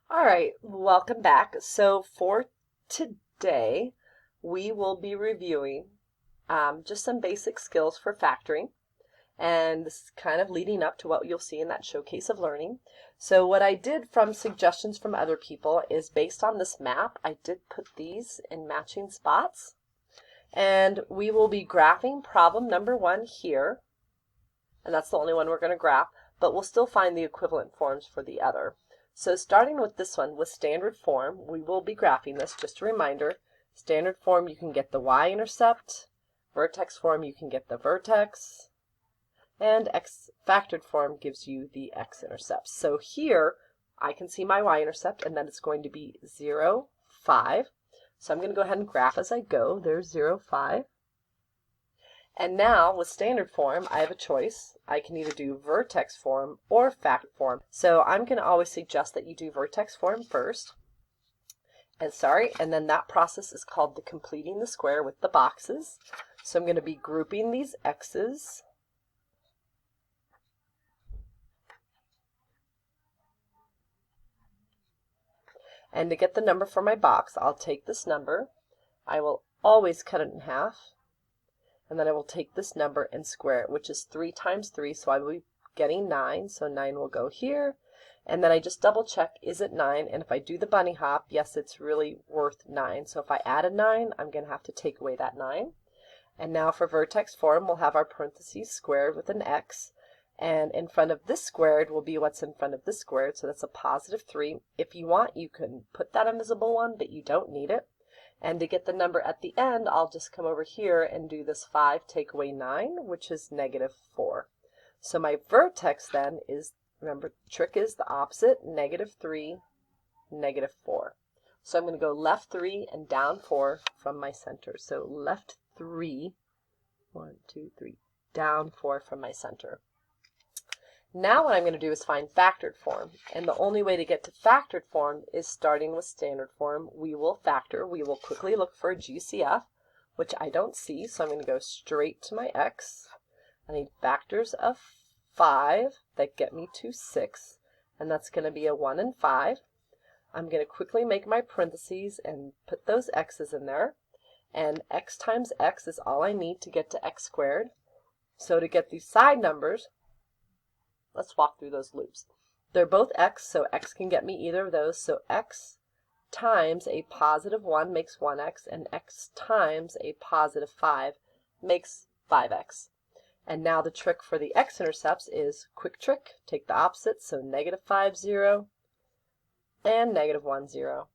All right, welcome back. So for today, we will be reviewing just some basic skills for factoring. And this is kind of leading up to what you'll see in that showcase of learning. So what I did from suggestions from other people is based on this map, I did put these in matching spots. And we will be graphing problem number 1 here. And that's the only one we're going to graph, but we'll still find the equivalent forms for the other. So starting with this one, with standard form, we will be graphing this. Just a reminder, standard form you can get the y-intercept, vertex form you can get the vertex, and factored form gives you the x-intercept. So here I can see my y-intercept, and then it's going to be 0, 5. So I'm going to go ahead and graph as I go. There's 0, 5. And now, with standard form, I have a choice. I can either do vertex form or fact form. So I'm going to always suggest that you do vertex form first. And then that process is called the completing the square with the boxes. So I'm going to be grouping these x's. And to get the number for my box, I'll take this number. I will always cut it in half. And then I will take this number and square it, which is 3 times 3, so I will be getting 9. So 9 will go here. And then I just double check, is it 9? And if I do the bunny hop, yes, it's really worth 9. So if I add a 9, I'm going to have to take away that 9. And now for vertex form, we'll have our parentheses squared with an x. And in front of this squared will be what's in front of this squared, so that's a positive 3. If you want, you can put that invisible one, but you don't need it. And to get the number at the end, I'll just come over here and do this 5 take away 9, which is negative 4. So my vertex then is, remember, the trick is the opposite, negative 3, negative 4. So I'm going to go left 3 and down 4 from my center. So left 3, 1, 2, 3, down 4 from my center. Now what I'm going to do is find factored form, and the only way to get to factored form is starting with standard form. We will factor. We will quickly look for a GCF, which I don't see, so I'm going to go straight to my x. I need factors of 5 that get me to 6, and that's going to be a 1 and 5. I'm going to quickly make my parentheses and put those x's in there, and x times x is all I need to get to x squared. So to get these side numbers, let's walk through those loops. They're both x, so x can get me either of those. So x times a positive 1 makes 1x, and x times a positive 5 makes 5x. And now the trick for the x-intercepts is quick trick. Take the opposite, so negative 5, 0, and negative 1, 0.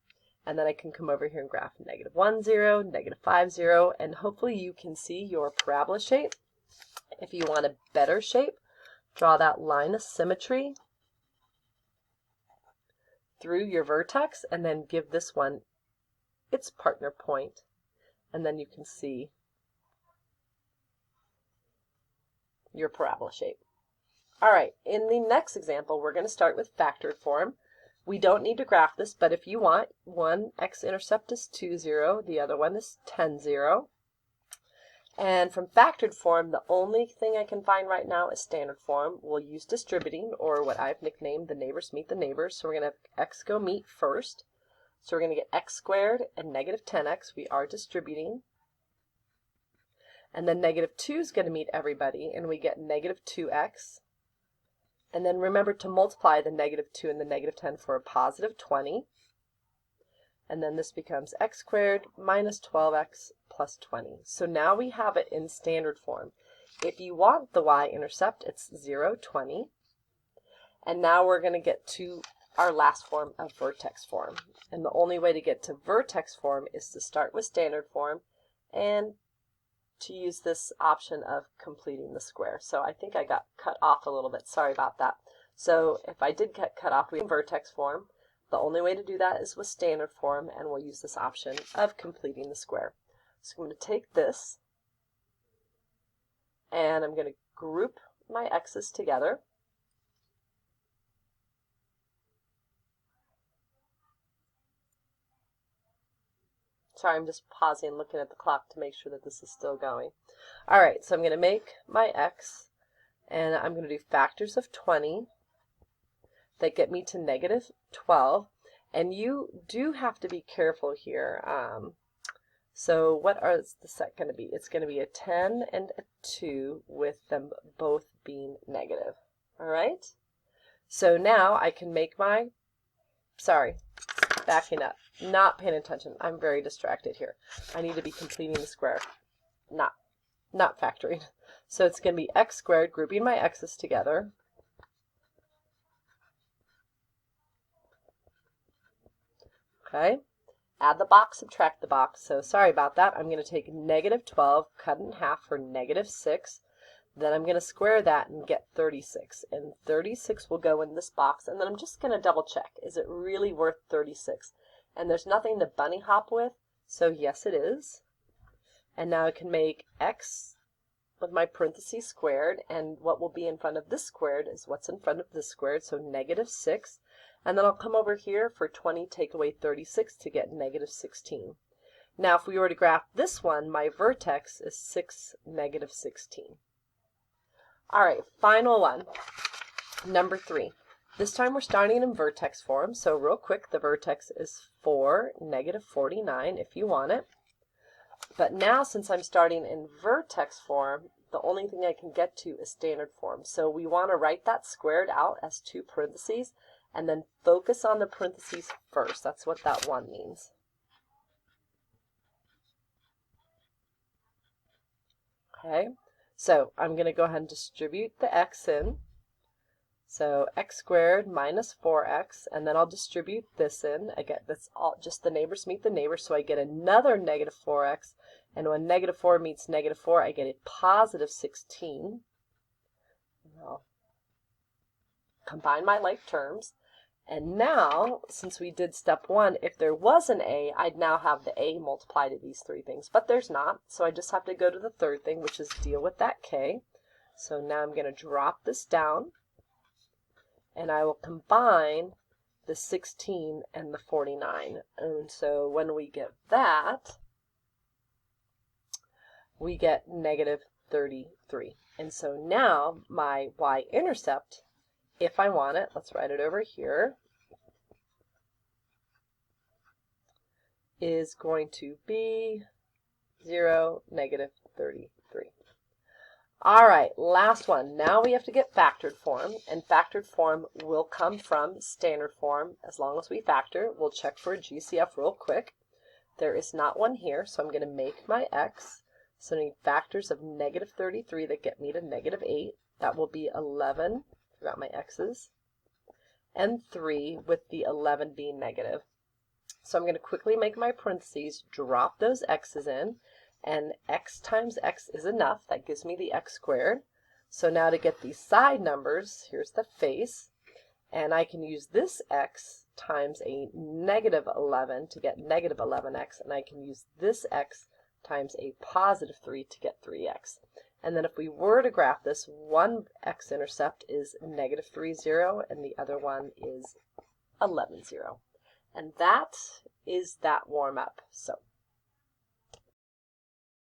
And then I can come over here and graph negative 1, 0, negative 5, 0, and hopefully you can see your parabola shape. If you want a better shape, draw that line of symmetry through your vertex and then give this one its partner point, and then you can see your parabola shape. All right, in the next example, we're going to start with factored form. We don't need to graph this, but if you want, one x-intercept is 2, 0, the other one is 10, 0. And from factored form, the only thing I can find right now is standard form. We'll use distributing, or what I've nicknamed the neighbors meet the neighbors. So we're going to have x go meet first. So we're going to get x squared and negative 10x. We are distributing. And then negative 2 is going to meet everybody, and we get negative 2x. And then remember to multiply the negative 2 and the negative 10 for a positive 20. And then this becomes x squared minus 12x plus 20. So now we have it in standard form. If you want the y-intercept, it's 0, 20. And now we're going to get to our last form of vertex form. And the only way to get to vertex form is to start with standard form and to use this option of completing the square. So I think I got cut off a little bit. Sorry about that. So if I did get cut off, we have vertex form. The only way to do that is with standard form, and we'll use this option of completing the square. So I'm going to take this, and I'm going to group my x's together. Sorry, I'm just pausing and looking at the clock to make sure that this is still going. All right, so I'm going to make my x, and I'm going to do factors of 20 that get me to negative 12. And you do have to be careful here. So what is the set going to be? It's going to be a 10 and a 2 with them both being negative. All right? So now I can make my, sorry, backing up, not paying attention. I'm very distracted here. I need to be completing the square, not factoring. So it's going to be x squared, grouping my x's together. Okay. Add the box, subtract the box. So sorry about that. I'm going to take negative 12, cut it in half for negative 6. Then I'm going to square that and get 36. And 36 will go in this box. And then I'm just going to double check. Is it really worth 36? And there's nothing to bunny hop with. So yes, it is. And now I can make x with my parentheses squared. And what will be in front of this squared is what's in front of this squared. So negative 6. And then I'll come over here for 20, take away 36 to get negative 16. Now if we were to graph this one, my vertex is 6, negative 16. All right, final one, number 3. This time we're starting in vertex form, so real quick, the vertex is 4, negative 49 if you want it. But now since I'm starting in vertex form, the only thing I can get to is standard form. So we want to write that squared out as 2 parentheses, and then focus on the parentheses first. That's what that 1 means. Okay, so I'm going to go ahead and distribute the x in. So x squared minus 4x, and then I'll distribute this in. Again, that's all just the neighbors meet the neighbors, so I get another negative 4x. And when negative 4 meets negative 4, I get a positive 16. I'll combine my like terms. And now, since we did step 1, if there was an a, I'd now have the a multiply to these 3 things. But there's not, so I just have to go to the third thing, which is deal with that k. So now I'm going to drop this down, and I will combine the 16 and the 49. And so when we get that, we get negative 33. And so now my y-intercept, if I want it, let's write it over here, is going to be 0, negative 33. All right, last one. Now we have to get factored form, and factored form will come from standard form as long as we factor. We'll check for a GCF real quick. There is not one here, so I'm going to make my x. So I need factors of negative 33 that get me to negative 8. That will be 11. Forgot my x's, and 3 with the 11 being negative. So I'm going to quickly make my parentheses, drop those x's in, and x times x is enough. That gives me the x squared. So now to get these side numbers, here's the face, and I can use this x times a negative 11 to get negative 11x, and I can use this x times a positive 3 to get 3x. And then if we were to graph this, one x-intercept is negative 3, 0, and the other one is 11, 0. And that is that warm-up. So